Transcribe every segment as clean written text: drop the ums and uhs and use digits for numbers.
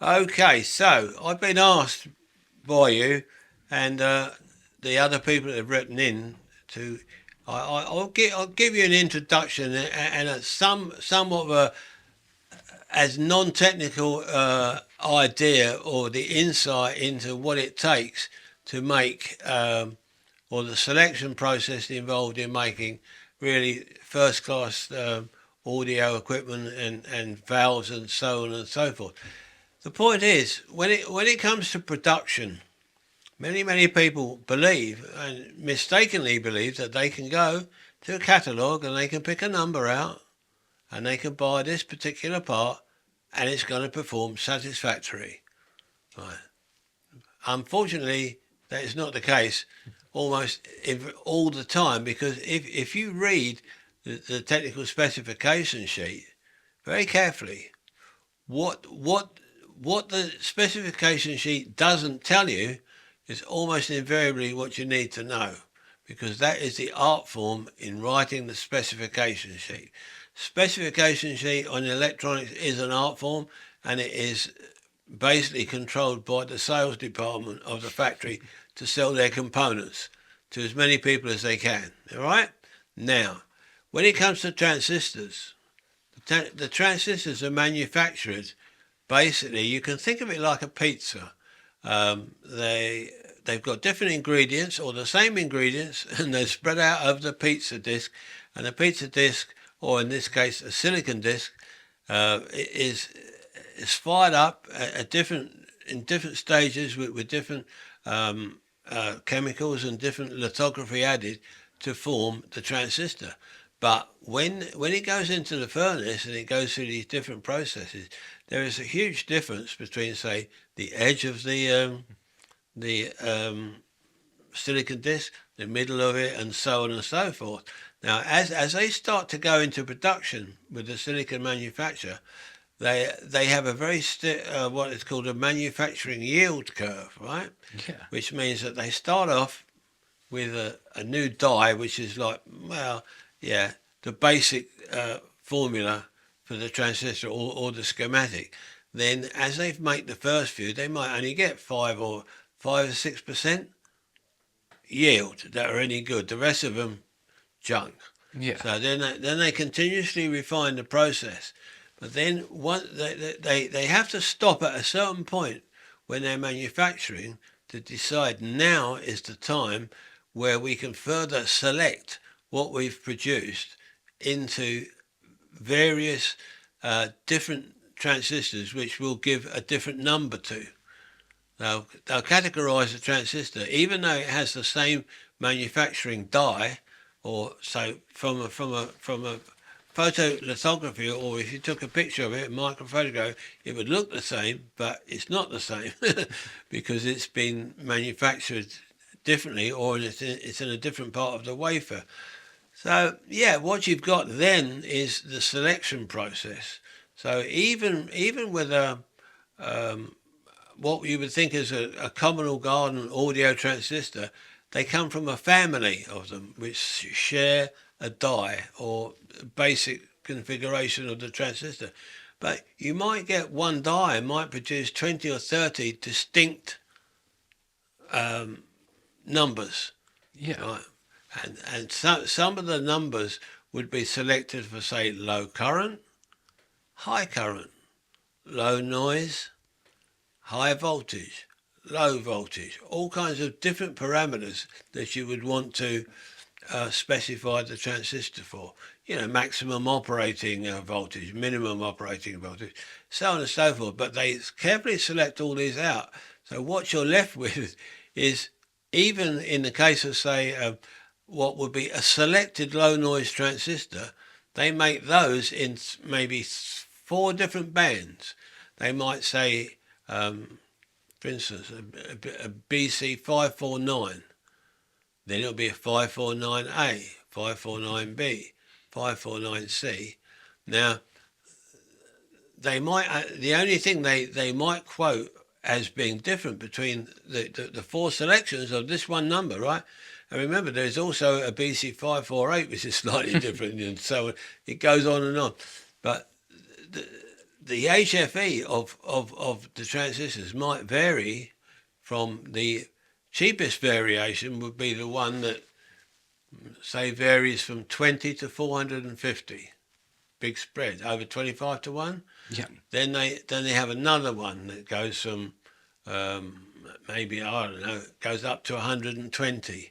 Okay, so I've been asked by you and the other people that have written in to. I'll give you an introduction and somewhat of a as non-technical idea or the insight into what it takes to make or the selection process involved in making really first-class audio equipment and valves and so on and so forth. The point is, when it comes to production, many people believe and mistakenly believe that they can go to a catalogue and they can pick a number out and they can buy this particular part and it's going to perform satisfactory. Right. Unfortunately, that is not the case almost all the time, because if you read the technical specification sheet very carefully, what the specification sheet doesn't tell you is almost invariably what you need to know, because that is the art form in writing the specification sheet. Specification sheet on electronics is an art form, and it is basically controlled by the sales department of the factory to sell their components to as many people as they can. All right? Now, when it comes to transistors, the transistors are manufactured. Basically, you can think of it like a pizza. They've got different ingredients or the same ingredients, and they're spread out over the pizza disc. And the pizza disc, or in this case, a silicon disc, is fired up at in different stages with different chemicals and different lithography added to form the transistor. But when it goes into the furnace and it goes through these different processes, there is a huge difference between, say, the edge of the silicon disc, the middle of it, and so on and so forth. Now, as they start to go into production with the silicon manufacturer, they have a very what is called a manufacturing yield curve, right? Yeah. Which means that they start off with a new die, which is like, well, yeah, the basic formula for the transistor or the schematic. Then, as they make the first few, they might only get 5 or 6% yield that are any good. The rest of them, junk. Yeah. So then they continuously refine the process, but then they have to stop at a certain point when they're manufacturing to decide now is the time where we can further select what we've produced into various different transistors, which we'll give a different number to. They'll categorize the transistor, even though it has the same manufacturing die, or so from a photolithography, or if you took a picture of it, a microphoto, it would look the same, but it's not the same because it's been manufactured differently, or it's in a different part of the wafer. So yeah, what you've got then is the selection process. So even with what you would think is a Commonal garden audio transistor, they come from a family of them which share a die or basic configuration of the transistor. But you might get one die might produce 20 or 30 distinct numbers. Yeah. Right? And some of the numbers would be selected for, say, low current, high current, low noise, high voltage, low voltage, all kinds of different parameters that you would want to specify the transistor for. You know, maximum operating voltage, minimum operating voltage, so on and so forth. But they carefully select all these out. So what you're left with is, even in the case of, say, what would be a selected low noise transistor, they make those in maybe 4 different bands. They might say, for instance, a BC 549. Then it'll be a 549A, 549B, 549C. Now, they might the only thing they might quote as being different between the 4 selections of this one number, right? And remember, there's also a BC 548, which is slightly different, and so it goes on and on. But the HFE of the transistors might vary from the cheapest variation would be the one that, say, varies from 20 to 450. Big spread, over 25 to 1. Yeah. Then they have another one that goes from maybe, I don't know, goes up to 120.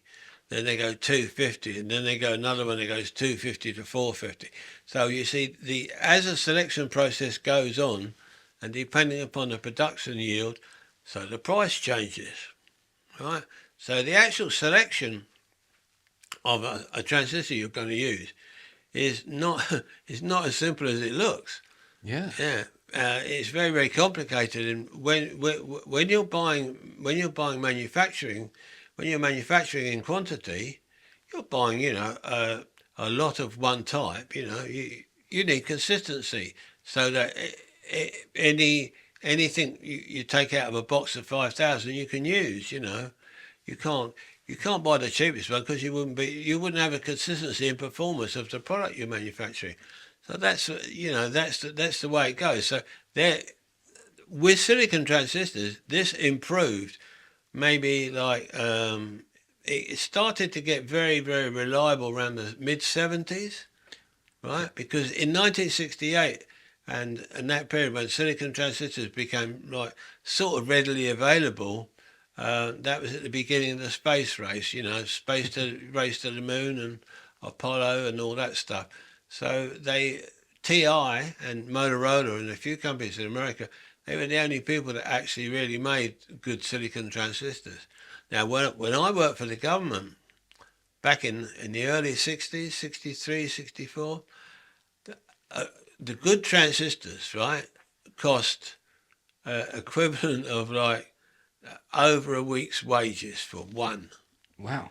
Then they go 250, and then they go another one that goes 250 to 450. So you see, as the selection process goes on, and depending upon the production yield, so the price changes, right? So the actual selection of a transistor you're going to use is not as simple as it looks. Yeah. Yeah. It's very, very complicated, and when you're manufacturing, when you're manufacturing in quantity, you're buying, a lot of one type. You need consistency, so that anything you take out of a box of 5,000 you can use. You can't buy the cheapest one, because you wouldn't have a consistency in performance of the product you're manufacturing. So that's the way it goes. So with silicon transistors, this improved. Maybe like it started to get very, very reliable around the mid-70s, right? Because in 1968 and that period when silicon transistors became like sort of readily available, that was at the beginning of the space race. Race to the moon and Apollo and all that stuff. So TI and Motorola and a few companies in America, they were the only people that actually really made good silicon transistors. Now, when I worked for the government back in the early 60s, 63, 64, the good transistors, right, cost equivalent of like over a week's wages for one. Wow.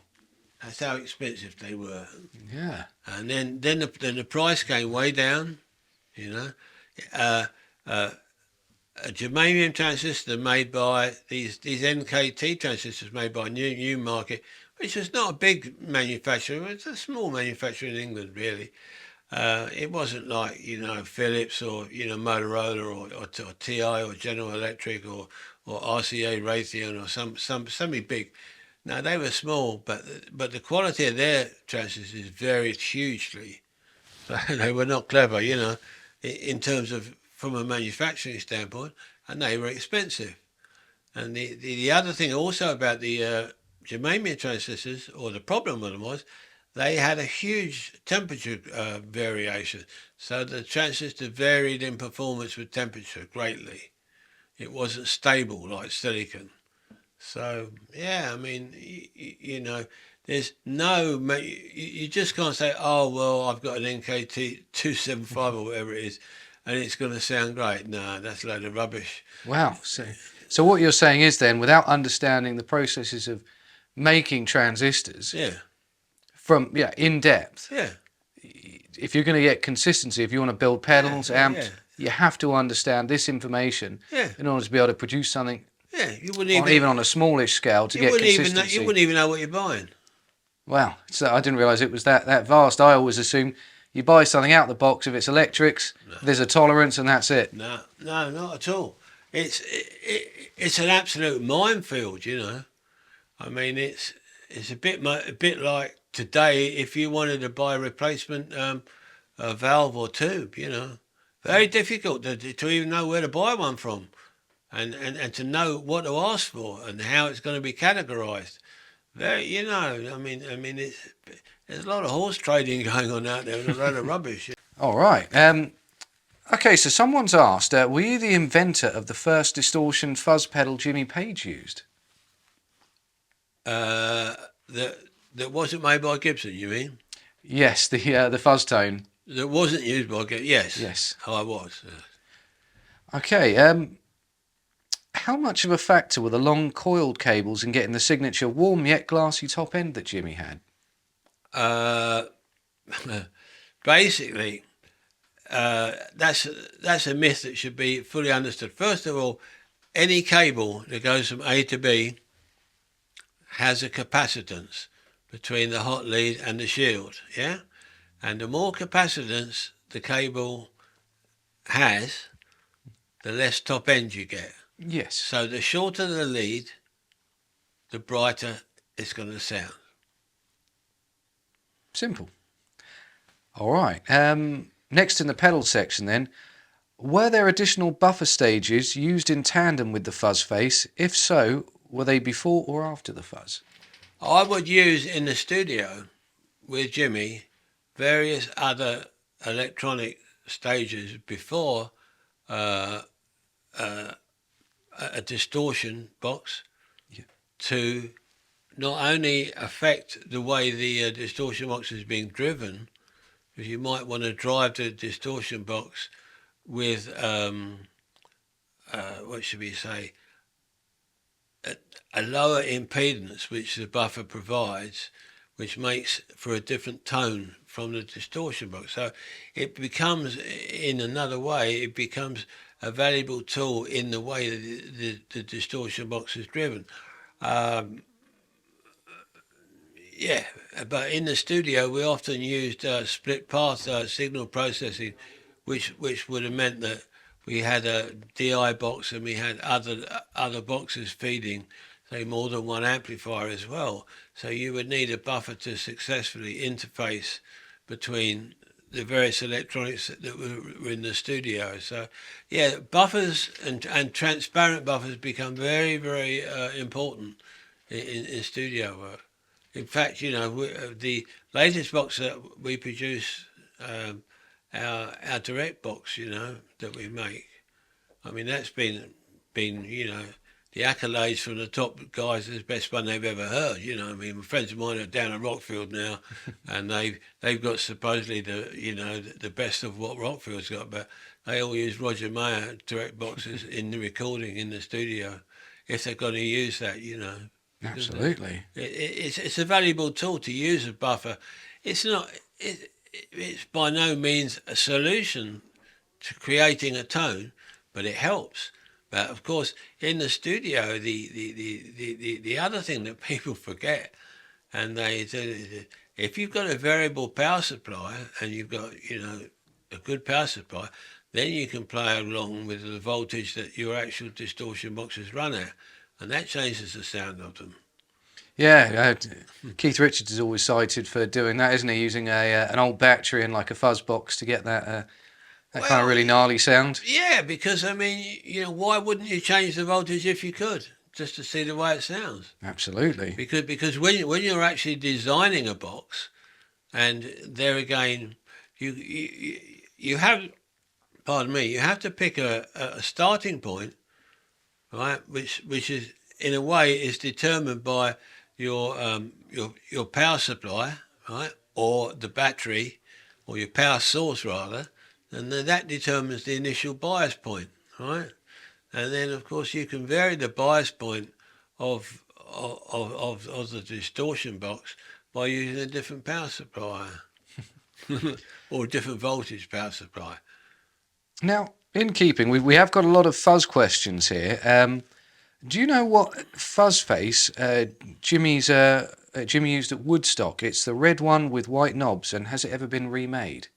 That's how expensive they were. Yeah. And then the price came way down. A germanium transistor made by these NKT transistors made by Newmarket, which is not a big manufacturer. It's a small manufacturer in England, really. It wasn't like Philips or Motorola or TI or General Electric or RCA Raytheon or somebody big. No, they were small, but the quality of their transistors varied hugely. So they were not clever, in terms of from a manufacturing standpoint, and they were expensive. And the other thing also about the germanium transistors, or the problem with them, was they had a huge temperature variation. So the transistor varied in performance with temperature greatly. It wasn't stable like silicon. So, yeah, I mean, there's you just can't say, oh, well, I've got an NKT 275 or whatever it is, and it's going to sound great. No, that's a load of rubbish. Wow. So what you're saying is then, without understanding the processes of making transistors in depth, if you're going to get consistency, if you want to build pedals, amps, you have to understand this information in order to be able to produce something. Yeah, you wouldn't even on a smallish scale to get consistency. You wouldn't even know what you're buying. Wow, so I didn't realise it was that vast. I always assume you buy something out the box. If it's electrics, there's a tolerance and that's it. No, not at all. It's an absolute minefield, I mean, it's a bit like today if you wanted to buy a replacement a valve or tube, very difficult to even know where to buy one from. And to know what to ask for and how it's going to be categorised. There's a lot of horse trading going on out there and a lot of rubbish. All right. Okay, so someone's asked, were you the inventor of the first distortion fuzz pedal Jimmy Page used? That wasn't made by Gibson, you mean? Yes, the fuzz tone. That wasn't used by Gibson. Yes. Yes. Oh, I was. Okay. How much of a factor were the long coiled cables in getting the signature warm yet glassy top end that Jimmy had? Basically, that's a myth that should be fully understood. First of all, any cable that goes from A to B has a capacitance between the hot lead and the shield, and the more capacitance the cable has, the less top end you get. Yes. So the shorter the lead, the brighter it's going to sound. Simple. All right. Next in the pedal section then, were there additional buffer stages used in tandem with the fuzz face? If so, were they before or after the fuzz? I would use in the studio with Jimmy various other electronic stages before a distortion box to not only affect the way the distortion box is being driven, because you might want to drive the distortion box with what should we say, a lower impedance which the buffer provides, which makes for a different tone from the distortion box. So it becomes, in another way, it becomes a valuable tool in the way that the distortion box is driven. Yeah, but in the studio we often used split path signal processing, which would have meant that we had a DI box and we had other boxes feeding, say, more than one amplifier as well. So you would need a buffer to successfully interface between the various electronics that were in the studio. So yeah, buffers and transparent buffers become very, very important in studio work. In fact, you know, the latest box that we produce, our direct box, you know, that we make, I mean, that's been you know, the accolades from the top guys is the best one they've ever heard. You know, I mean, friends of mine are down at Rockfield now, and they've got supposedly the best of what Rockfield's got, but they all use Roger Mayer direct boxes in the recording in the studio, if they're going to use that, you know. Absolutely. It's a valuable tool to use a buffer. It's not. It's by no means a solution to creating a tone, but it helps. But of course, in the studio, the other thing that people forget, and if you've got a variable power supply and you've got, you know, a good power supply, then you can play along with the voltage that your actual distortion boxes run at. And that changes the sound of them. Yeah, Keith Richards is always cited for doing that, isn't he? Using an old battery and like a fuzz box to get that kind of really gnarly sound. Yeah, because I mean, you know, why wouldn't you change the voltage if you could, just to see the way it sounds? Absolutely. Because when you're actually designing a box, and there again, you have, pardon me, you have to pick a starting point, right? Which is in a way is determined by your power supply, right, or the battery, or your power source rather, and then that determines the initial bias point, right? And then of course you can vary the bias point of the distortion box by using a different power supply or a different voltage power supply. Now, in keeping, we have got a lot of fuzz questions here. Do you know what fuzz face Jimmy used at Woodstock? It's the red one with white knobs, and has it ever been remade?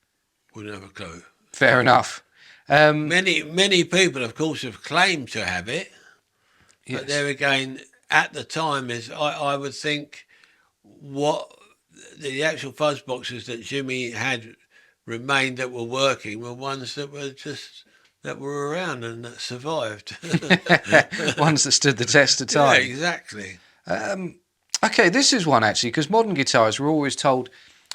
Wouldn't have a clue. Fair enough. Many people, of course, have claimed to have it, yes. But there again, at the time, I would think what the actual fuzz boxes that Jimmy had remained that were working were ones that were around and that survived. Ones that stood the test of time. Yeah, exactly. Okay, this is one actually, because modern guitarists were always told,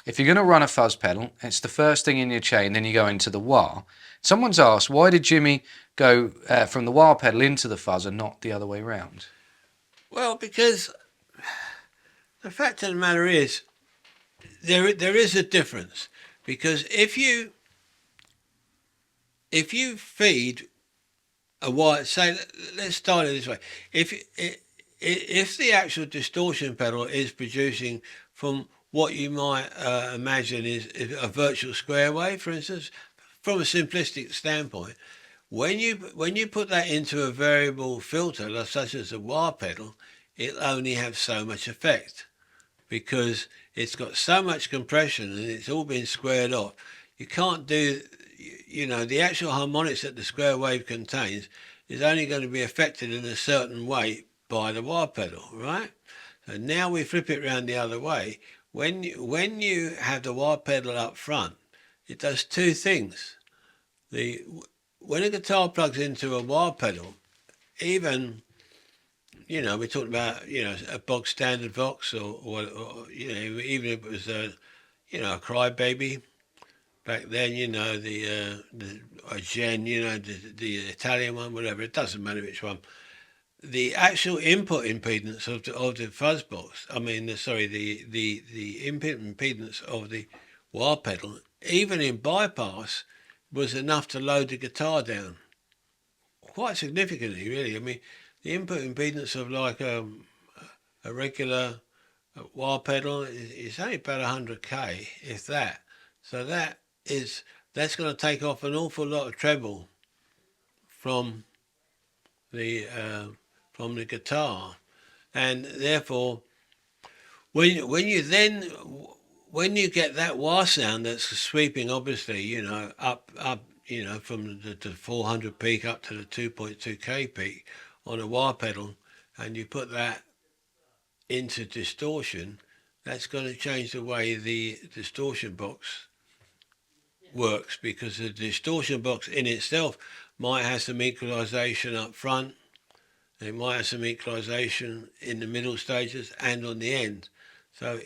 if you're going to run a fuzz pedal, it's the first thing in your chain, then you go into the wah. Someone's asked, why did Jimmy go from the wah pedal into the fuzz and not the other way round? Well, because the fact of the matter is, there is a difference. Because if you feed a wire, say, let's start it this way. If the actual distortion pedal is producing from what you might imagine is a virtual square wave, for instance, from a simplistic standpoint, when you put that into a variable filter, such as a wah pedal, it'll only have so much effect because it's got so much compression and it's all been squared off. You can't do you know, the actual harmonics that the square wave contains is only going to be affected in a certain way by the wah pedal, right? So now we flip it around the other way. When you have the wah pedal up front, it does two things. When a guitar plugs into a wah pedal, even, you know, we're talking about, you know, a bog standard Vox or you know, even if it was a, you know, a Crybaby back then, you know, the Gen, you know, the Italian one, whatever, it doesn't matter which one. The actual input impedance of the fuzz box, I mean, sorry, the input impedance of the wah pedal, even in bypass, was enough to load the guitar down quite significantly, really. I mean, the input impedance of like a regular wah pedal is only about 100k, if that. So that's going to take off an awful lot of treble from the guitar, and therefore when you get that wah sound that's sweeping, obviously, you know, up, you know, from the 400 peak up to the 2.2k peak on a wah pedal, and you put that into distortion, that's going to change the way the distortion box works, because the distortion box in itself might have some equalization up front, it might have some equalization in the middle stages and on the end. So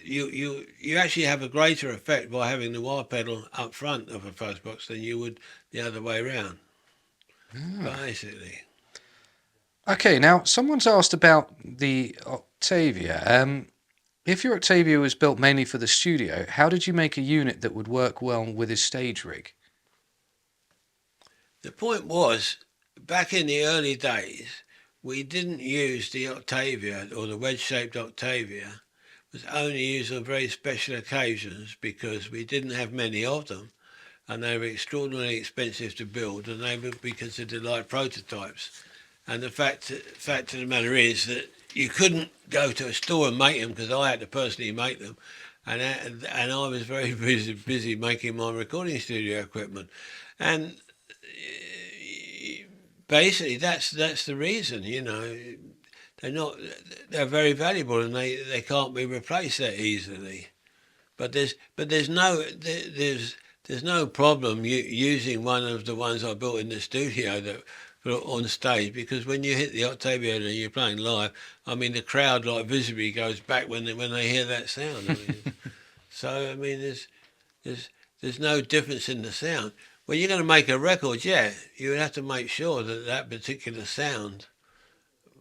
you actually have a greater effect by having the wah pedal up front of a fuzz box than you would the other way around. Basically. Okay, now someone's asked about the Octavia. If your Octavia was built mainly for the studio, how did you make a unit that would work well with his stage rig? The point was, back in the early days, we didn't use the Octavia, or the wedge-shaped Octavia. It was only used on very special occasions because we didn't have many of them, and they were extraordinarily expensive to build, and they would be considered like prototypes. And the fact of the matter is that you couldn't go to a store and make them, because I had to personally make them, and I was very busy making my recording studio equipment, and basically that's the reason. You know, they're very valuable, and they can't be replaced that easily. But there's no problem using one of the ones I built in the studio that on stage, because when you hit the Octavia and you're playing live, I mean, the crowd like visibly goes back when they hear that sound. I mean, so I mean, there's no difference in the sound. When you're going to make a record, yeah, you would have to make sure that particular sound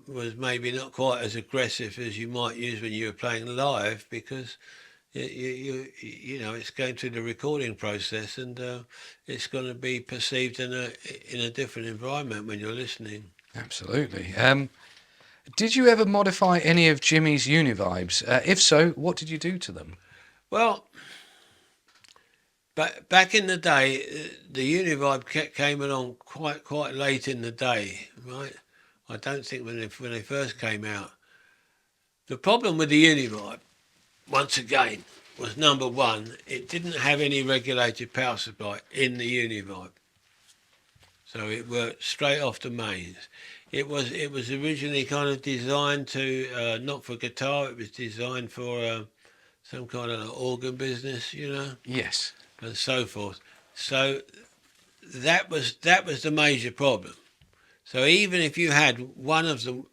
was maybe not quite as aggressive as you might use when you were playing live, because you know, it's going through the recording process, and it's going to be perceived in a different environment when you're listening. Absolutely. Did you ever modify any of Jimmy's Univibes? If so, what did you do to them? Well, but back in the day, the Univibe came along quite late in the day, right? I don't think when they first came out. The problem with the Univibe, once again, was number one, it didn't have any regulated power supply in the Univibe. So it worked straight off the mains. It was originally kind of designed to, not for guitar, it was designed for some kind of organ business, you know? Yes. And so forth. So that was the major problem. So even if you had one of them,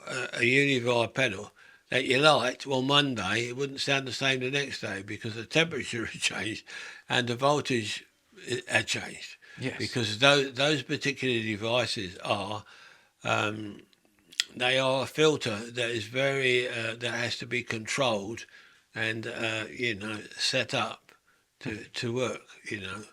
a Univibe pedal that you liked on one day, it wouldn't sound the same the next day, because the temperature had changed and the voltage had changed. Yes. Because those particular devices are, they are a filter that is very that has to be controlled and you know, set up to work, you know,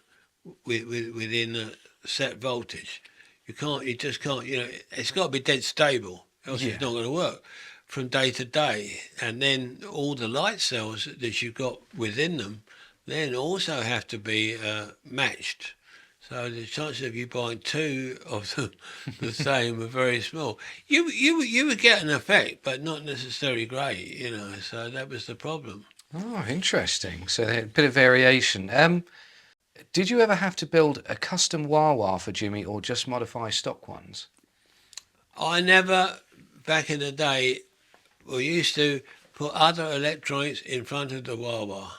within a set voltage. You just can't, you know, it's got to be dead stable, else it's not going to work from day to day. And then all the light cells that you've got within them then also have to be matched. So the chances of you buying two of them the same are very small. You would get an effect, but not necessarily great, you know. So that was the problem. Oh, interesting. So a bit of variation. Did you ever have to build a custom Wawa for Jimmy or just modify stock ones? I never, back in the day, we used to put other electronics in front of the Wawa.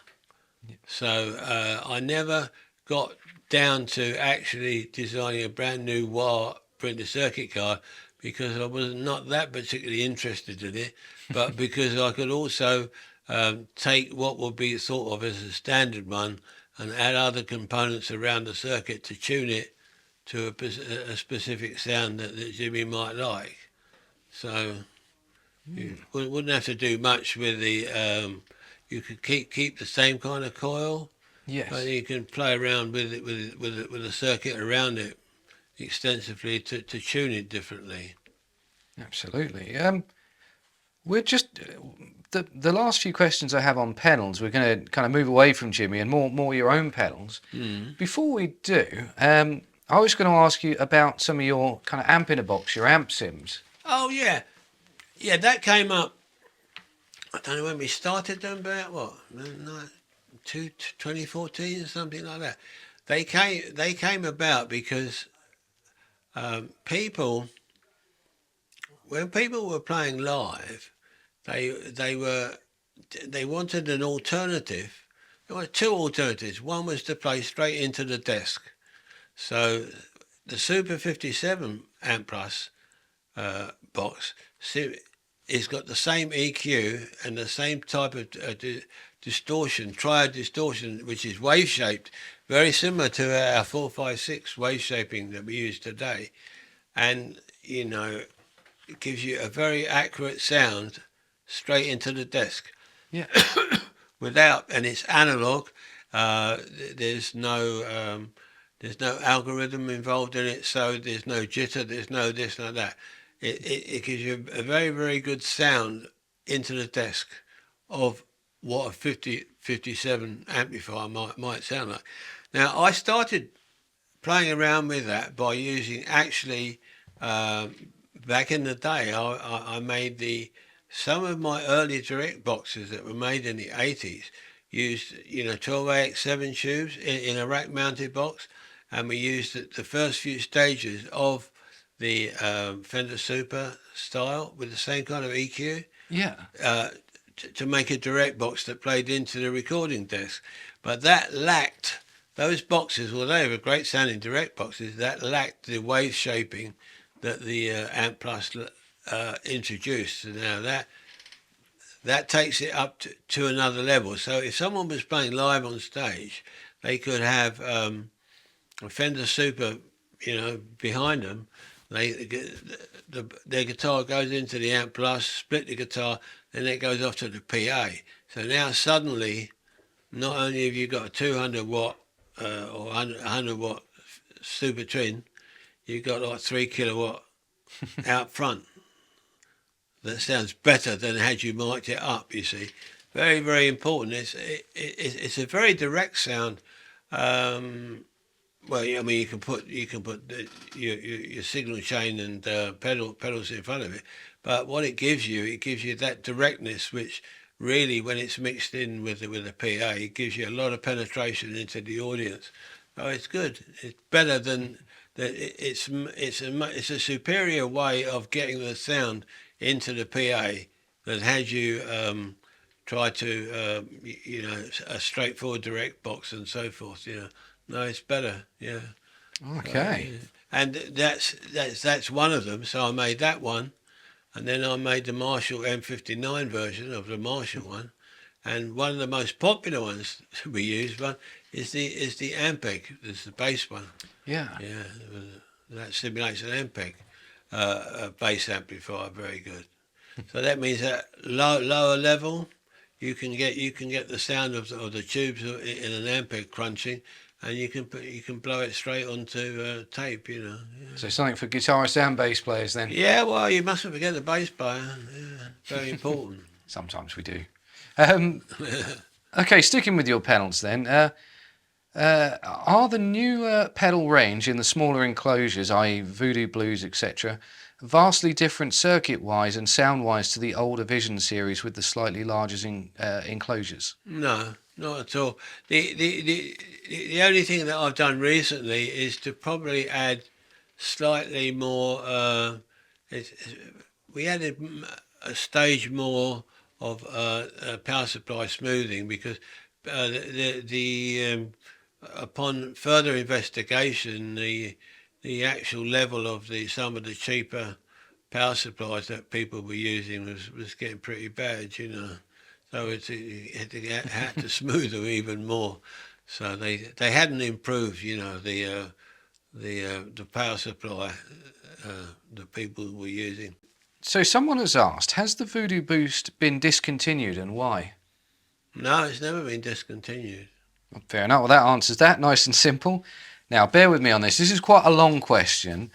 So I never got down to actually designing a brand new Wawa printed circuit card because I was not that particularly interested in it, but because I could also take what would be thought of as a standard one and add other components around the circuit to tune it to a specific sound that Jimmy might like. So you wouldn't have to do much with the. You could keep the same kind of coil. Yes. But you can play around with it with a circuit around it extensively to tune it differently. Absolutely. We're just the last few questions I have on pedals. We're going to kind of move away from Jimmy and more your own pedals. Before we do, I was going to ask you about some of your kind of amp in a box, your amp sims. Oh yeah, that came up. I don't know when we started them, about what, 2014 or something like that. They came about because when people were playing live, they wanted an alternative. There were two alternatives. One was to play straight into the desk. So the Super 57 Amp Plus box, it's got the same EQ and the same type of distortion, triad distortion, which is wave shaped, very similar to our 456 wave shaping that we use today. And, it gives you a very accurate sound straight into the desk. Yeah. And it's analog. There's no algorithm involved in it, so there's no jitter, there's no this, no that. It gives you a very, very good sound into the desk of what a 57 amplifier might sound like. Now, I started playing around with that by using actually, back in the day, I made some of my early direct boxes that were made in the 80s used, 12AX7 tubes in a rack mounted box, and we used the first few stages of the Fender Super style with the same kind of EQ. Yeah. To make a direct box that played into the recording desk. But that lacked, those boxes, although they were great sounding direct boxes, that lacked the wave shaping that the Amp Plus introduced. So now that takes it up to another level. So if someone was playing live on stage, they could have a Fender Super, behind them. Their guitar goes into the Amp Plus, split the guitar, then it goes off to the PA. So now suddenly, not only have you got a 200 watt or 100 watt Super Twin, you've got like 3 kilowatt out front. That sounds better than had you mic'd it up, you see. Very, very important. It's a very direct sound. Well, I mean, you can put your signal chain and pedals in front of it, but what it gives you that directness, which really, when it's mixed in with the PA, it gives you a lot of penetration into the audience. So it's good. It's better than that. It's a superior way of getting the sound into the PA than had you try to a straightforward direct box and so forth. No, it's better. Yeah. Okay. And that's one of them. So I made that one, and then I made the Marshall M59 version of the Marshall one, and one of the most popular ones we use is the Ampeg. It's the bass one. Yeah. Yeah. That simulates an Ampeg bass amplifier. Very good. So that means that lower level, you can get the sound of the tubes in an Ampeg crunching. And you can blow it straight onto tape, Yeah. So something for guitarists and bass players then. Yeah, well, you mustn't forget the bass player. Yeah, very important. Sometimes we do. Okay, sticking with your pedals then. Are the newer pedal range in the smaller enclosures, i.e. Voodoo Blues, etc., vastly different circuit-wise and sound-wise to the older Vision series with the slightly larger enclosures? No, not at all. The only thing that I've done recently is to probably add slightly more. We added a stage more of power supply smoothing because upon further investigation, the actual level of some of the cheaper power supplies that people were using was getting pretty bad, you know. So it had to smooth them even more. So they hadn't improved, you know, the power supply that people were using. So someone has asked, has the Voodoo Boost been discontinued and why? No, it's never been discontinued. Fair enough. Well, that answers that. Nice and simple. Now, bear with me on this. This is quite a long question.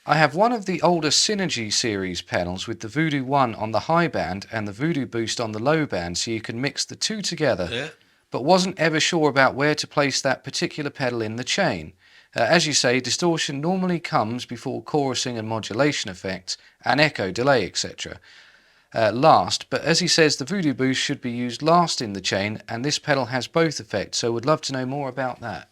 I have one of the older Synergy series pedals with the Voodoo 1 on the high band and the Voodoo Boost on the low band, so you can mix the two together. Yeah. But wasn't ever sure about where to place that particular pedal in the chain. As you say, distortion normally comes before chorusing and modulation effects, and echo, delay, etc. Last, but as he says, the Voodoo Boost should be used last in the chain, and this pedal has both effects, so would love to know more about that.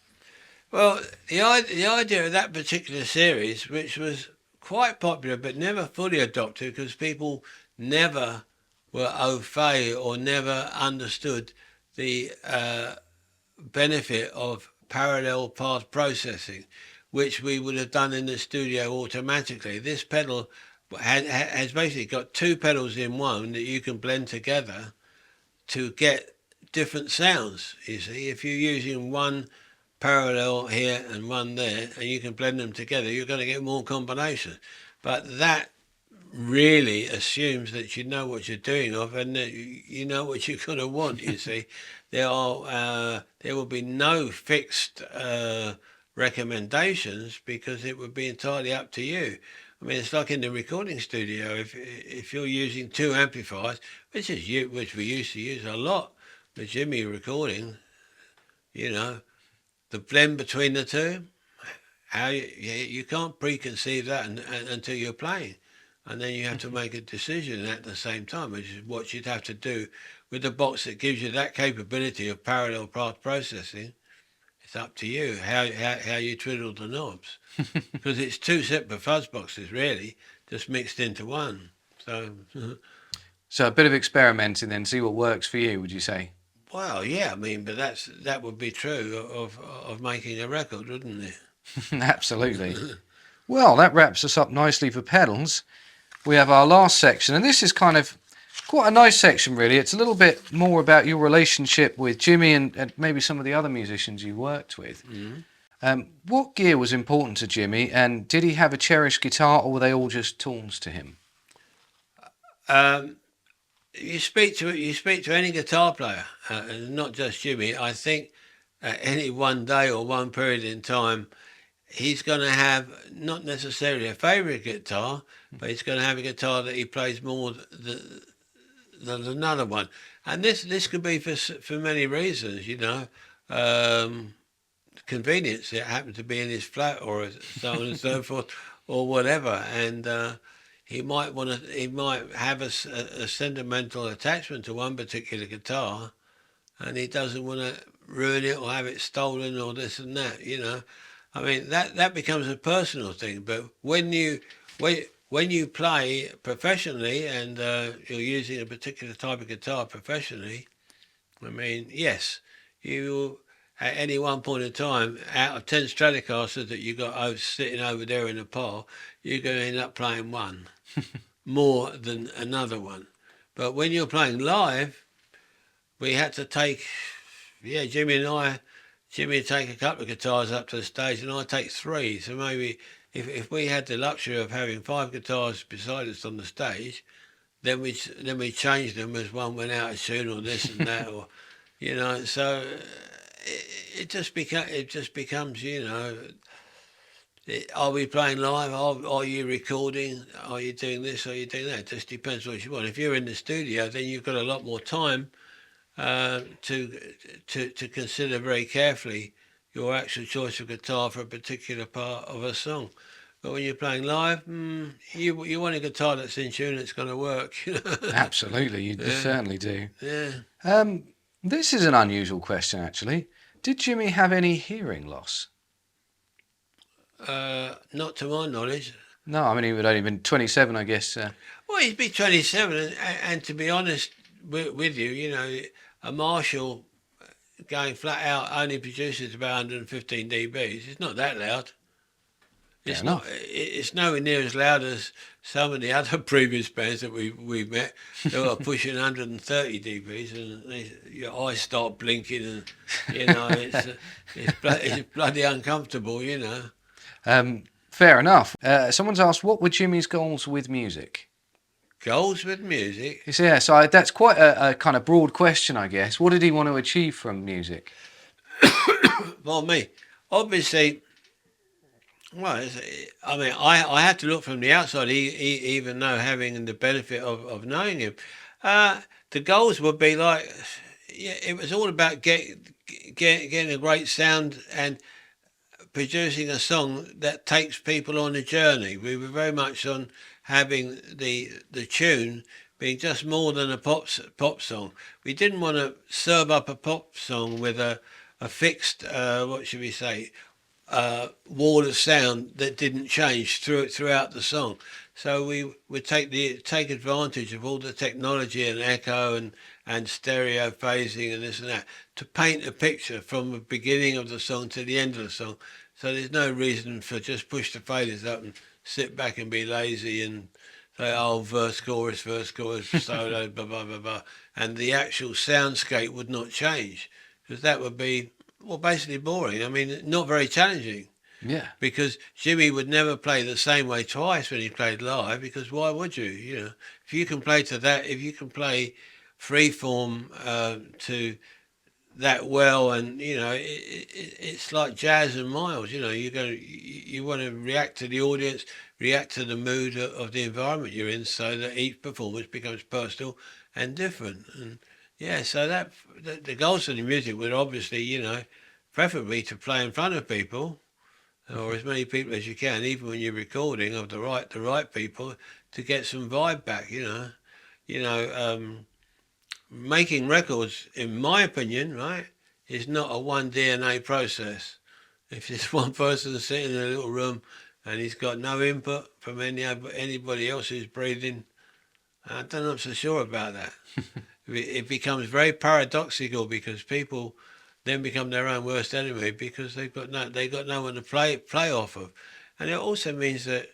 Well, the idea of that particular series, which was quite popular but never fully adopted because people never were au fait or never understood the benefit of parallel path processing, which we would have done in the studio automatically. This pedal has basically got two pedals in one that you can blend together to get different sounds. You see, if you're using one parallel here and one there and you can blend them together, you're going to get more combinations. But that really assumes that you know what you're doing and that you know what you're going to want. You see, there will be no fixed recommendations because it would be entirely up to you. I mean, it's like in the recording studio. If you're using two amplifiers, which we used to use a lot with Jimmy recording, you know, the blend between the two, how you can't preconceive that until you're playing, and then you have to make a decision at the same time, which is what you'd have to do with the box that gives you that capability of parallel path processing. It's up to you how you twiddle the knobs, because it's two separate fuzz boxes really, just mixed into one. So a bit of experimenting then, see what works for you, would you say? Well, yeah, I mean, but that would be true of making a record, wouldn't it? Absolutely. Well, that wraps us up nicely for pedals. We have our last section, and this is kind of quite a nice section, really. It's a little bit more about your relationship with Jimmy and maybe some of the other musicians you worked with. Mm-hmm. What gear was important to Jimmy, and did he have a cherished guitar, or were they all just tools to him? You speak to any guitar player, not just Jimmy. I think any one day or one period in time, he's going to have not necessarily a favourite guitar, but he's going to have a guitar that he plays more than another one. And this could be for many reasons, you know. Convenience, it happened to be in his flat or so on and so forth, or whatever. And he might have a sentimental attachment to one particular guitar, and he doesn't want to ruin it or have it stolen or this and that, you know. I mean, that becomes a personal thing. But when you play professionally and you're using a particular type of guitar professionally, I mean, yes, you at any one point in time, out of 10 Stratocasters that you got sitting over there in the pile, you're going to end up playing one more than another one. But when you're playing live, we had to take, Jimmy would take a couple of guitars up to the stage, and I'd take three. So maybe if we had the luxury of having 5 guitars beside us on the stage, then we change them as one went out of tune or this and that, or you know. So it just becomes, you know, are we playing live? Are you recording? Are you doing this? Are you doing that? It just depends what you want. If you're in the studio, then you've got a lot more time to consider very carefully your actual choice of guitar for a particular part of a song. But when you're playing live, you want a guitar that's in tune, that's going to work. You know? Absolutely, you certainly do. Yeah. This is an unusual question, actually. Did Jimmy have any hearing loss? Not to my knowledge. No, I mean, he would only been 27, I guess. Well, he'd be 27, and to be honest with you, you know, a Marshall going flat out only produces about 115 dBs. It's not that loud. It's not. It's nowhere near as loud as some of the other previous bands that we've met who are pushing 130 dBs, and your eyes start blinking, and you know it's bloody uncomfortable, you know. Fair enough. Someone's asked, what were Jimmy's goals with music? Goals with music? Yeah, so that's quite a kind of broad question, I guess. What did he want to achieve from music? Well, me, obviously. Well, I mean, I had to look from the outside, even though having the benefit of knowing him. The goals would be like, yeah, it was all about getting a great sound and producing a song that takes people on a journey. We were very much on having the tune being just more than a pop song. We didn't want to serve up a pop song with a fixed, what should we say, wall of sound that didn't change throughout the song. So we would take advantage of all the technology and echo and stereo phasing and this and that to paint a picture from the beginning of the song to the end of the song. So there's no reason for just push the faders up and sit back and be lazy and say, oh, verse, chorus, solo, blah, blah, blah, blah. And the actual soundscape would not change, because that would be, well, basically boring. I mean, not very challenging. Yeah. Because Jimmy would never play the same way twice when he played live, because why would you? You know, if you can play to that, if you can play freeform to that well, and you know, it's like jazz and miles. You know, you want to react to the audience, react to the mood of the environment you're in, so that each performance becomes personal and different. And yeah, so that the goals of the music would obviously, you know, preferably to play in front of people, or as many people as you can, even when you're recording, of the right people, to get some vibe back. You know, making records, in my opinion, right, is not a one DNA process. If there's one person sitting in a little room and he's got no input from anybody else who's breathing, I don't know, I'm so sure about that. It becomes very paradoxical, because people then become their own worst enemy, because they got no one to play off of. And it also means that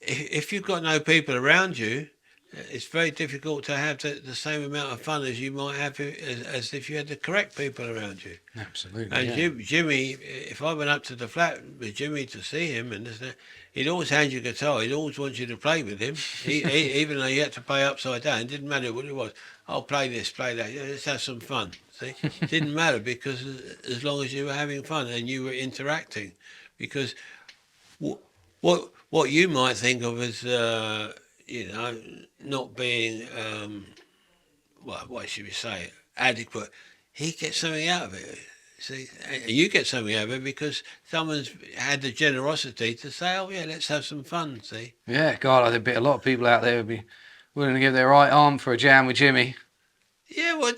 if you've got no people around you, it's very difficult to have the same amount of fun as you might have as if you had the correct people around you. Absolutely. And yeah. Jimmy, if I went up to the flat with Jimmy to see him and this, he'd always hand you a guitar. He'd always want you to play with him, even though you had to play upside down. It didn't matter what it was. I'll play this, play that. Let's have some fun. See, it didn't matter, because as long as you were having fun and you were interacting, because what you might think of as you know, not being what should we say, adequate, he gets something out of it. See, you get something out of it because someone's had the generosity to say, oh yeah, let's have some fun. See. Yeah, God, I think a lot of people out there would be willing to give their right arm for a jam with Jimmy. Yeah, well,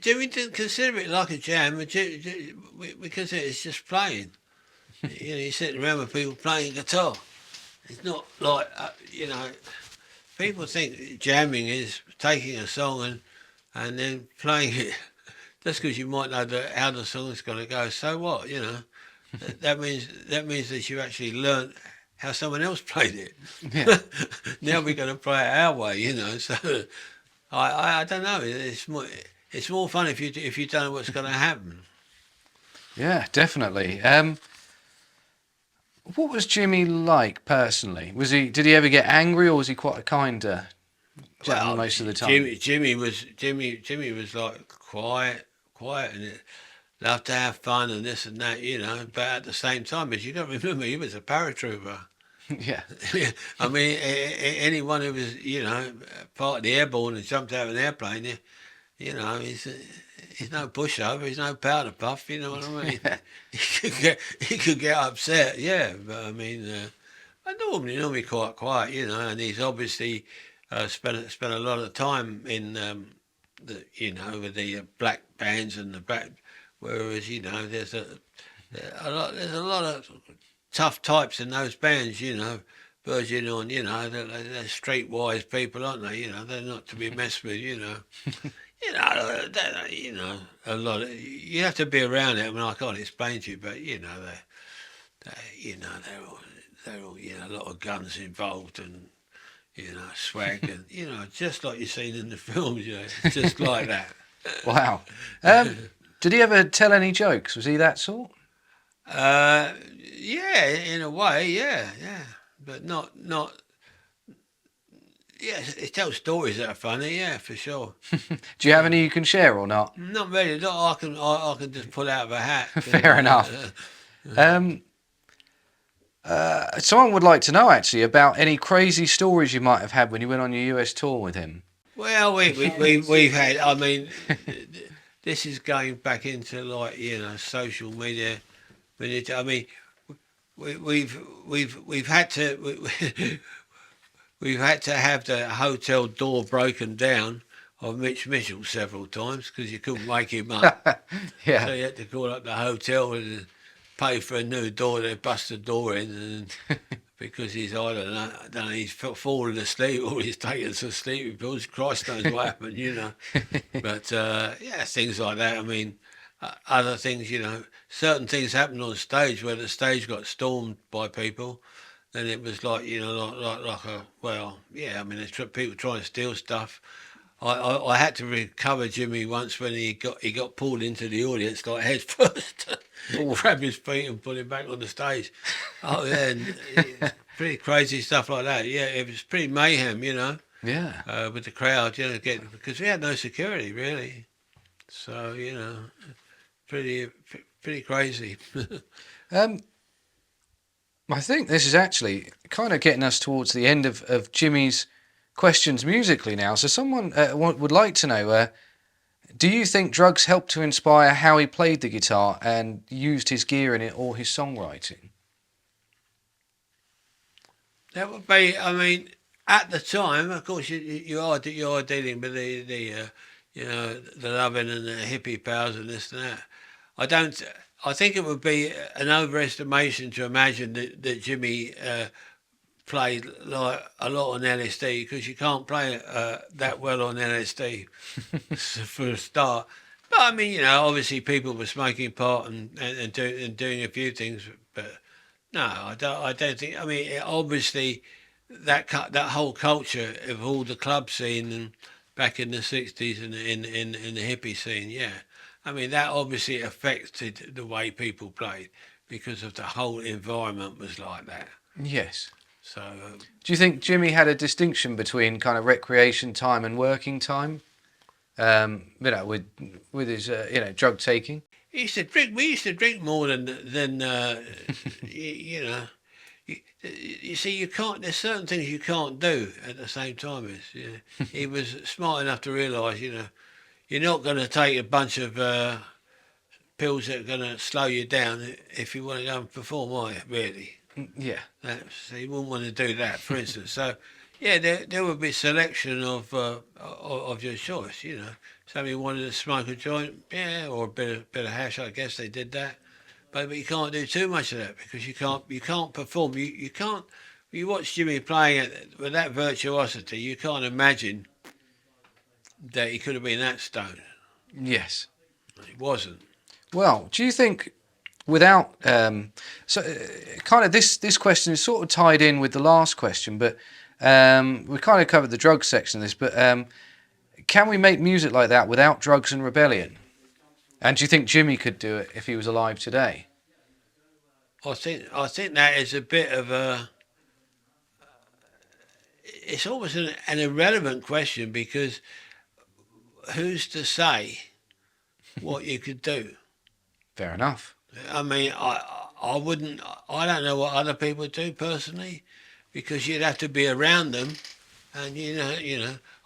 Jimmy didn't consider it like a jam. We consider it's just playing. You know, you're sitting around with people playing guitar. It's not like, you know, people think jamming is taking a song and then playing it. Just because you might know how the song's going to go. So what, you know? that means that you actually learnt how someone else played it. Yeah. Now we're going to play it our way, you know. So I don't know. It's more fun if you don't know what's going to happen. Yeah, definitely. What was Jimmy like personally? Did he ever get angry, or was he quite a kind gentleman most of the time? Jimmy was like quiet, and loved to have fun and this and that, you know. But at the same time, as you got to remember, he was a paratrooper. Yeah. I mean, anyone who was, you know, part of the airborne and jumped out of an airplane, you know, he's no pushover, he's no powder puff, you know what I mean? Yeah. He could get upset, yeah. But I mean, normally quite quiet, you know. And he's obviously spent a lot of time in with the black bands and the black, whereas there's there's a lot of tough types in those bands, verging on, they're streetwise people, aren't they? They're not to be messed with, a lot of, you have to be around it. I mean, I can't explain to you, but they're all, a lot of guns involved and, swag and, just like you've seen in the films, it's just like that. Wow. Did he ever tell any jokes? Was he that sort? Yeah, in a way, yeah, but not. Yeah, he tells stories that are funny, yeah, for sure. Do you have any you can share or not? Not really. I can just pull out of a hat. Fair enough. Someone would like to know actually about any crazy stories you might have had when you went on your US tour with him. Well, we've had. I mean, this is going back into social media. I mean, we've had to. We've had to have the hotel door broken down of Mitch Mitchell several times because you couldn't wake him up. Yeah. So you had to call up the hotel and pay for a new door. They bust the door in and because he's, I don't know, he's fallen asleep or he's taken some sleeping pills. Christ knows what happened, But, things like that. I mean, other things, certain things happened on stage where the stage got stormed by people. Then it was like, like a, well, yeah, I mean, there's people trying to steal stuff. I had to recover Jimmy once when he got pulled into the audience like head first, grab his feet and put him back on the stage. Oh yeah, and pretty crazy stuff like that. Yeah, it was pretty mayhem, Yeah. with the crowd, because we had no security really. So pretty crazy. I think this is actually kind of getting us towards the end of Jimmy's questions musically now. So someone would like to know, do you think drugs helped to inspire how he played the guitar and used his gear in it or his songwriting? That would be, I mean, at the time, of course, you are dealing with the loving and the hippie powers and this and that. I think it would be an overestimation to imagine that Jimmy played like a lot on LSD because you can't play that well on LSD for a start. But I mean, obviously people were smoking pot and doing a few things, but no, I don't think. I mean, obviously that whole culture of all the club scene and back in the 60s and in the hippie scene, yeah. I mean, that obviously affected the way people played because of the whole environment was like that. Yes. So, do you think Jimmy had a distinction between kind of recreation time and working time? With his drug taking. He used to drink. We used to drink more than You see, you can't. There's certain things you can't do at the same time as. He was smart enough to realise, you're not going to take a bunch of pills that are going to slow you down if you want to go and perform, are you, really? Yeah. So you wouldn't want to do that, for instance. So, yeah, there would be selection of your choice, Somebody wanted to smoke a joint, yeah, or a bit of hash, I guess they did that. But you can't do too much of that because you can't perform. You can't. You watch Jimmy playing it with that virtuosity, you can't imagine that he could have been that stoned. Yes. He wasn't. Well, do you think without kind of this question is sort of tied in with the last question, but we kind of covered the drugs section of this, but can we make music like that without drugs and rebellion? And do you think Jimmy could do it if he was alive today? I think that is a bit of a. It's almost an irrelevant question because who's to say what you could do? Fair enough. I mean, I wouldn't. I don't know what other people do personally, because you'd have to be around them, and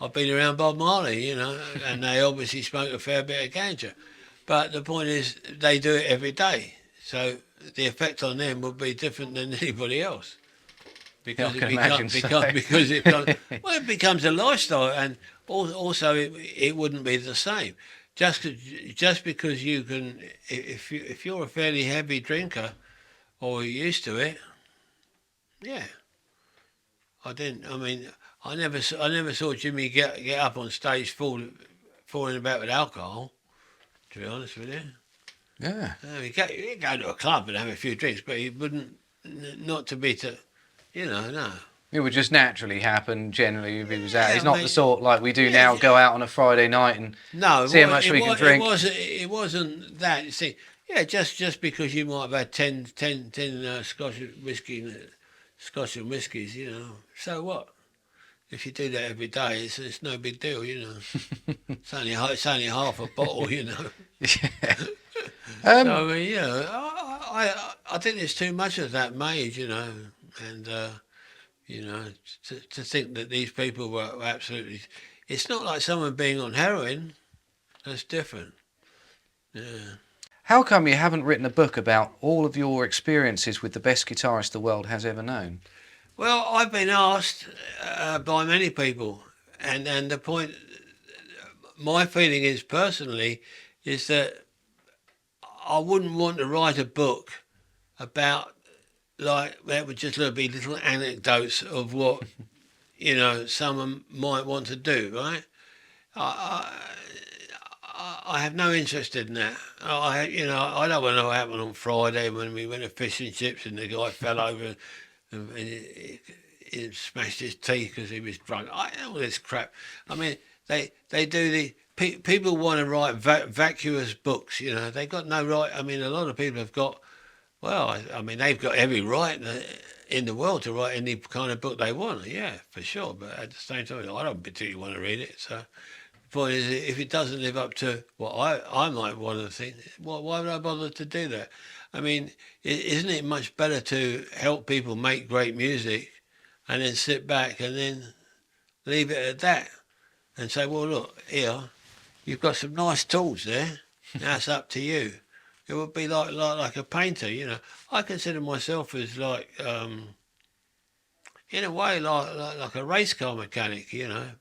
I've been around Bob Marley, and they obviously smoke a fair bit of ganja, but the point is they do it every day, so the effect on them would be different than anybody else, because it becomes a lifestyle, and also it wouldn't be the same. Just because you can, if you're a fairly heavy drinker or you're used to it, yeah. I didn't. I mean, I never saw Jimmy get up on stage falling about with alcohol. To be honest with you. Yeah. He'd go to a club and have a few drinks, but he wouldn't. Not to be to, no. It would just naturally happen generally if he was out. Yeah, He's not the sort like we do now, go out on a Friday night and see how much we can drink. It wasn't that. You see, yeah, just because you might have had 10 Scotch and whiskies, so what? If you do that every day, it's no big deal, It's only half a bottle, Yeah. So, I mean, I think there's too much of that made, and to think that these people were absolutely. It's not like someone being on heroin. That's different. Yeah. How come you haven't written a book about all of your experiences with the best guitarist the world has ever known? Well, I've been asked by many people, and the point, my feeling is personally, is that I wouldn't want to write a book about, like, that would just be little anecdotes of what, someone might want to do, right? I have no interest in that. I don't want to know what happened on Friday when we went to fish and chips and the guy fell over and he smashed his teeth because he was drunk. All this crap. I mean, they do people want to write vacuous books. They got no right. I mean, a lot of people have got. Well, I mean, they've got every right in the world to write any kind of book they want. Yeah, for sure. But at the same time, I don't particularly want to read it. So the point is, if it doesn't live up to what I might want to think, why would I bother to do that? I mean, isn't it much better to help people make great music and then sit back and then leave it at that and say, well, look, here, you've got some nice tools there. Now it's up to you. It would be like a painter, I consider myself as like, in a way, like a race car mechanic,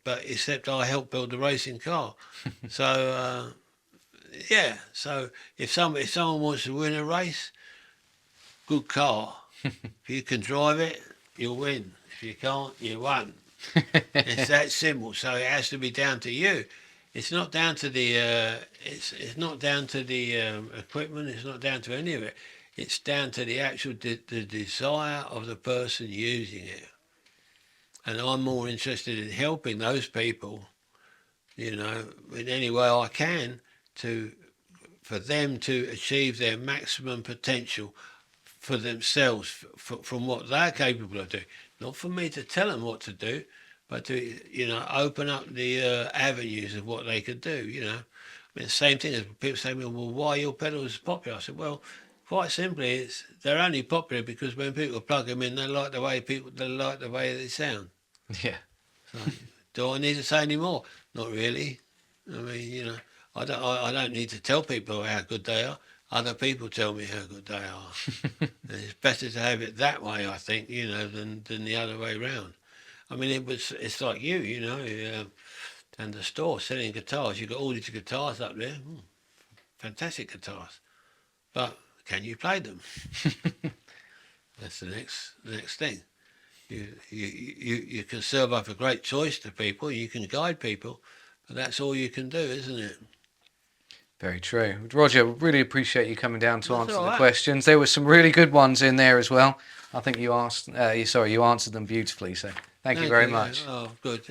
but except I help build the racing car. So, yeah. So if someone wants to win a race, good car. If you can drive it, you'll win. If you can't, you won't. It's that simple. So it has to be down to you. It's not down to the it's not down to the equipment. It's not down to any of it. It's down to the actual the desire of the person using it. And I'm more interested in helping those people, in any way I can for them to achieve their maximum potential for themselves, from what they're capable of doing. Not for me to tell them what to do, but to, open up the avenues of what they could do, I mean, the same thing as people say, well, why are your pedals popular? I said, well, quite simply, they're only popular because when people plug them in, they like the way they sound. Yeah. So, do I need to say any more? Not really. I mean, I don't need to tell people how good they are. Other people tell me how good they are. And it's better to have it that way, I think, than the other way round. I mean, it's like you, and the store selling guitars. You've got all these guitars up there, fantastic guitars, but can you play them? That's the next thing. You can serve up a great choice to people. You can guide people, but that's all you can do, isn't it? Very true. Roger, really appreciate you coming down to answer the questions. There were some really good ones in there as well. I think you answered them beautifully. So thank you very much. Oh, good.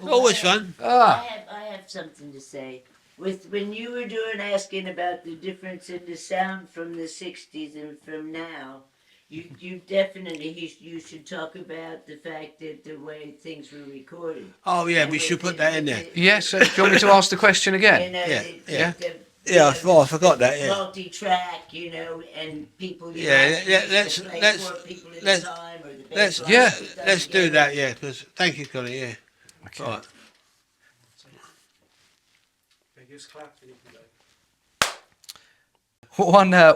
Well, always fun. I have something to say. When you were asking about the difference in the sound from the '60s and from now, you definitely you should talk about the fact that the way things were recorded. Oh yeah, we should put that in there. Yes. Do you want me to ask the question again? Yeah, I forgot that. Yeah. Multi-track, and people. Let's do that. Yeah, because thank you, Connie. Yeah. Okay. All right.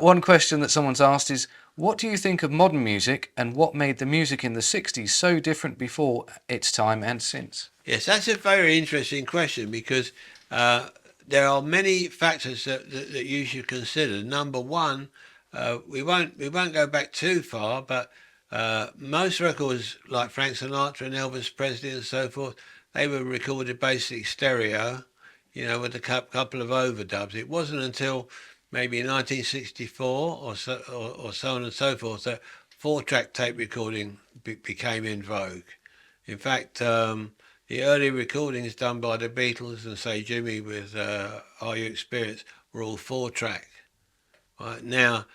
One question that someone's asked is, What do you think of modern music, and what made the music in the 60s so different before its time and since? Yes, that's a very interesting question, because there are many factors that you should consider. Number one, we won't go back too far, but most records like Frank Sinatra and Elvis Presley and so forth, they were recorded basically stereo, with a couple of overdubs. It wasn't until maybe 1964 or so on and so forth that 4-track tape recording became in vogue. In fact, the early recordings done by the Beatles and, say, Jimmy with Are You Experienced were all 4-track. Right? Now,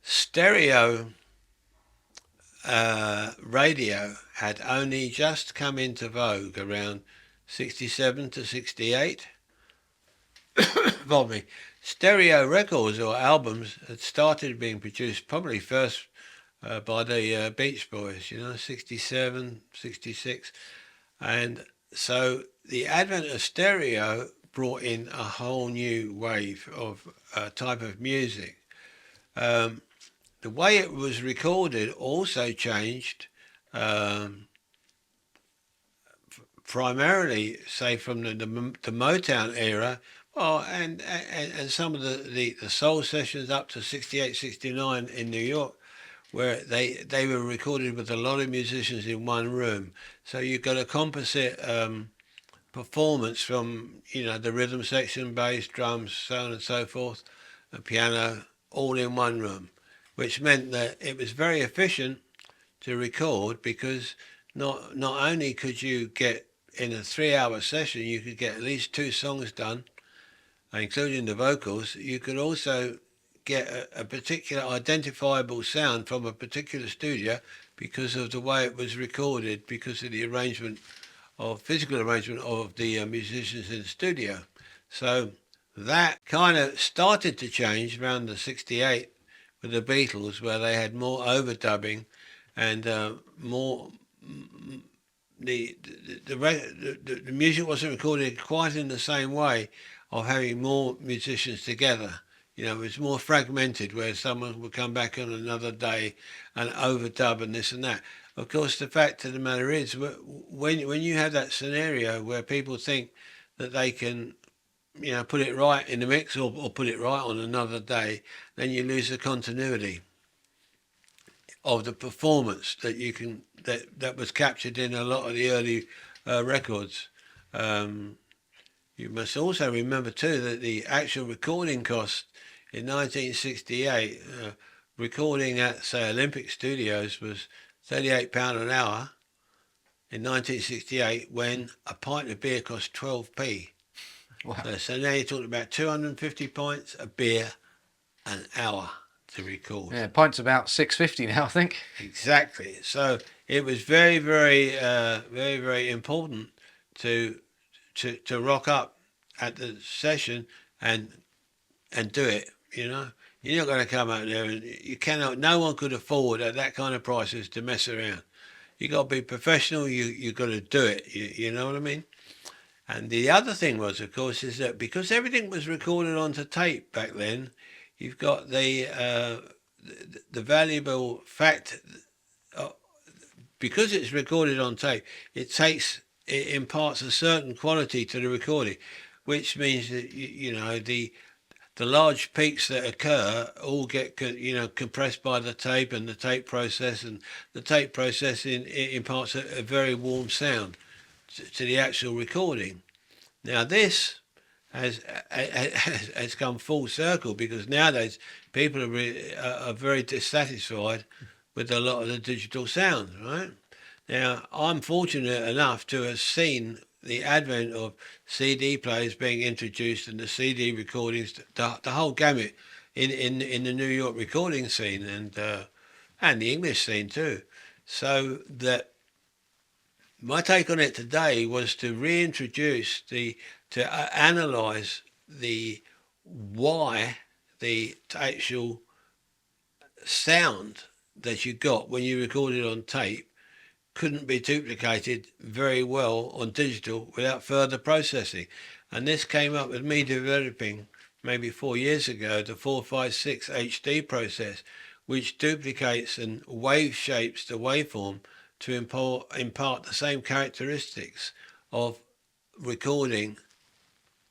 stereo radio had only just come into vogue around 67 to 68. Pardon me. Stereo records or albums had started being produced probably first by the Beach Boys, 67, 66. And so the advent of stereo brought in a whole new wave of type of music. The way it was recorded also changed, primarily, say, from the Motown era, and some of the soul sessions up to 68, 69 in New York, where they were recorded with a lot of musicians in one room. So you've got a composite performance from, the rhythm section, bass, drums, so on and so forth, a piano, all in one room, which meant that it was very efficient to record, because not only could you get, in a 3-hour session, you could get at least 2 songs done, including the vocals. You could also get a particular identifiable sound from a particular studio because of the way it was recorded, because of the physical arrangement of the musicians in the studio. So that kind of started to change around the 68 with the Beatles, where they had more overdubbing and more. The music wasn't recorded quite in the same way of having more musicians together. It was more fragmented, where someone would come back on another day and overdub and this and that. Of course, the fact of the matter is, when you have that scenario where people think that they can, put it right in the mix or put it right on another day, then you lose the continuity of the performance that was captured in a lot of the early records. You must also remember too that the actual recording cost in 1968, recording at, say, Olympic Studios, was £38 an hour in 1968, when a pint of beer cost 12p. Wow. So now you're talking about 250 pints of beer an hour to record. Yeah, pint's about £6.50 now, I think. Exactly. So it was very, very, very, very important to rock up at the session and do it. You're not going to come out there and you cannot. No one could afford at that kind of prices to mess around. You got to be professional. You got to do it. You know what I mean? And the other thing was, of course, is that because everything was recorded onto tape back then, you've got the valuable fact, because it's recorded on tape, it imparts a certain quality to the recording, which means that the large peaks that occur all get compressed by the tape and the tape process, and the tape process imparts a very warm sound to the actual recording. Now this has come full circle, because nowadays people are very dissatisfied with a lot of the digital sounds, right? Now, I'm fortunate enough to have seen the advent of CD players being introduced, and the CD recordings, the whole gamut in the New York recording scene and the English scene too. So that my take on it today was to reintroduce to analyse why the actual sound that you got when you recorded on tape couldn't be duplicated very well on digital without further processing. And this came up with me developing maybe 4 years ago the 456 HD process, which duplicates and wave shapes the waveform to impart the same characteristics of recording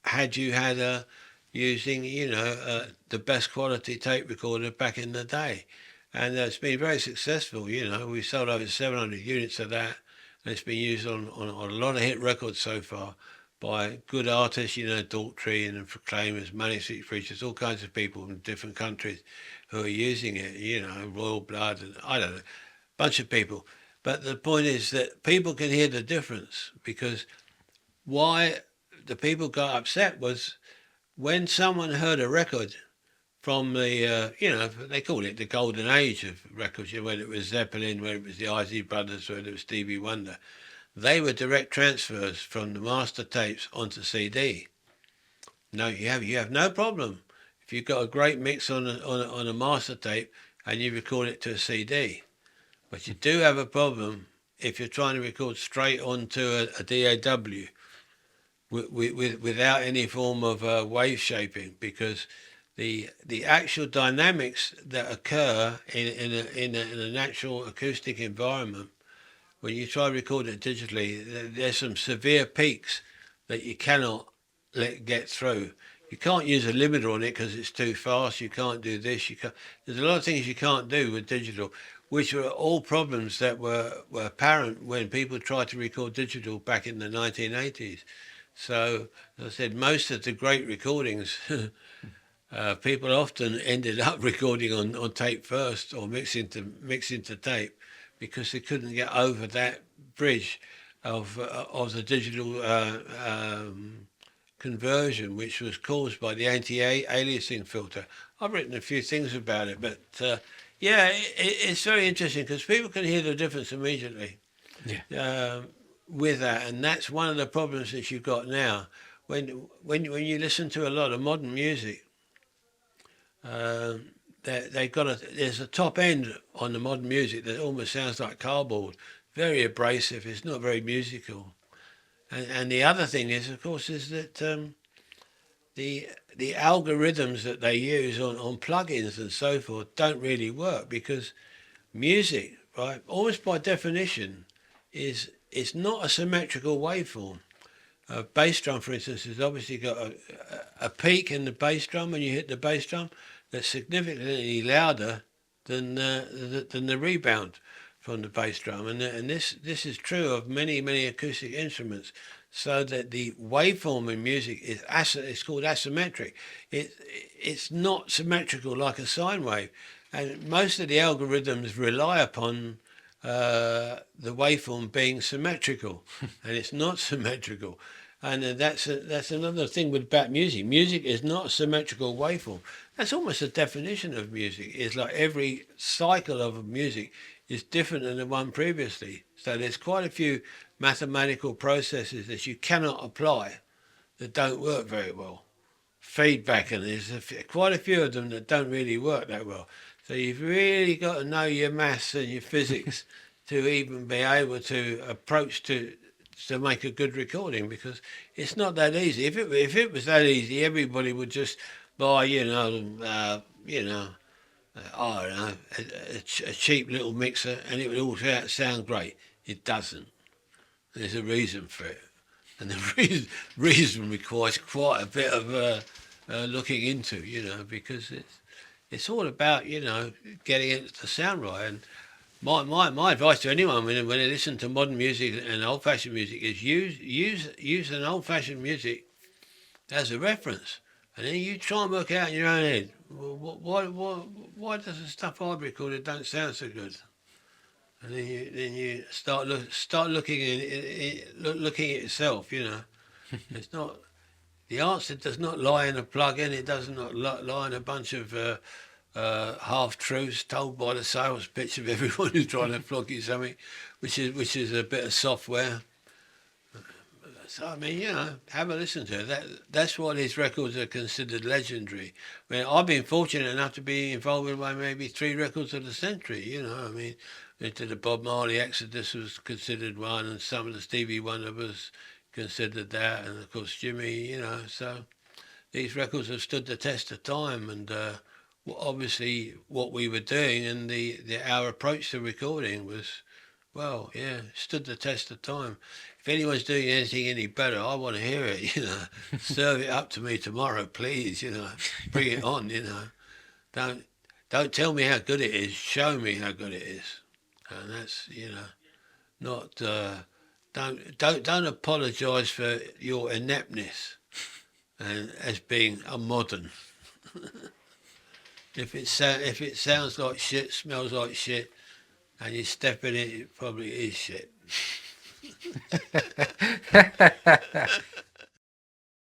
had you had using, the best quality tape recorder back in the day. And it's been very successful. We sold over 700 units of that, and it's been used on a lot of hit records so far by good artists, Daltrey and Proclaimers, Manic Street Preachers, all kinds of people from different countries who are using it, Royal Blood, and I don't know, a bunch of people. But the point is that people can hear the difference, because why the people got upset was when someone heard a record from the, they call it the golden age of records, whether it was Zeppelin, whether it was the Isley Brothers, whether it was Stevie Wonder, they were direct transfers from the master tapes onto CD. No, you have no problem if you've got a great mix on a master tape and you record it to a CD. But you do have a problem if you're trying to record straight onto a DAW without any form of wave shaping, because the actual dynamics that occur in a natural acoustic environment, when you try to record it digitally, there's some severe peaks that you cannot get through. You can't use a limiter on it because it's too fast. You can't do this. There's a lot of things you can't do with digital, which were all problems that were apparent when people tried to record digital back in the 1980s. So, as I said, most of the great recordings, people often ended up recording on tape first, or mixing to tape, because they couldn't get over that bridge of the digital conversion, which was caused by the anti-aliasing filter. I've written a few things about it, but it's very interesting because people can hear the difference immediately. Yeah. With that, and that's one of the problems that you've got now. When you listen to a lot of modern music, there's a top end on the modern music that almost sounds like cardboard, very abrasive. It's not very musical. And the other thing is, of course, is that the algorithms that they use on plugins and so forth don't really work, because music, right, almost by definition, it's not a symmetrical waveform. A bass drum, for instance, has obviously got a peak in the bass drum when you hit the bass drum that's significantly louder than the rebound from the bass drum, and this is true of many acoustic instruments. So that the waveform in music it's called asymmetric. It's not symmetrical like a sine wave, and most of the algorithms rely upon the waveform being symmetrical, and it's not symmetrical. And that's another thing about music. Music is not a symmetrical waveform. That's almost a definition of music. It's like every cycle of music is different than the one previously. So there's quite a few mathematical processes that you cannot apply that don't work very well. Feedback, and there's quite a few of them that don't really work that well. So you've really got to know your maths and your physics to even be able to approach to make a good recording, because it's not that easy. If it was that easy, everybody would just buy, I don't know, a cheap little mixer, and it would all sound great. It doesn't. There's a reason for it, and the reason requires quite a bit of looking into, because it's all about getting it to sound right. And my advice to anyone when they listen to modern music and old-fashioned music is use an old-fashioned music as a reference, and then you try and work out in your own head, why does the stuff I've recorded don't sound so good? And then you start looking at yourself. It's not, the answer does not lie in a plug-in. It does not lie in a bunch of half-truths told by the sales pitch of everyone who's trying to flog you something, which is a bit of software. So, I mean, have a listen to it. That's why these records are considered legendary. I mean, I've been fortunate enough to be involved with maybe 3 records of the century, I mean, into the Bob Marley Exodus was considered one, and some of the Stevie Wonder was considered that, and of course Jimmy, so these records have stood the test of time, and obviously what we were doing, and our approach to recording was, well, yeah, stood the test of time. If anyone's doing anything any better, I want to hear it. Serve it up to me tomorrow, please. Bring it on. Don't tell me how good it is. Show me how good it is, and that's not. Don't apologise for your ineptness and as being a modern. If it sounds like shit, smells like shit, and you step in it, it probably is shit.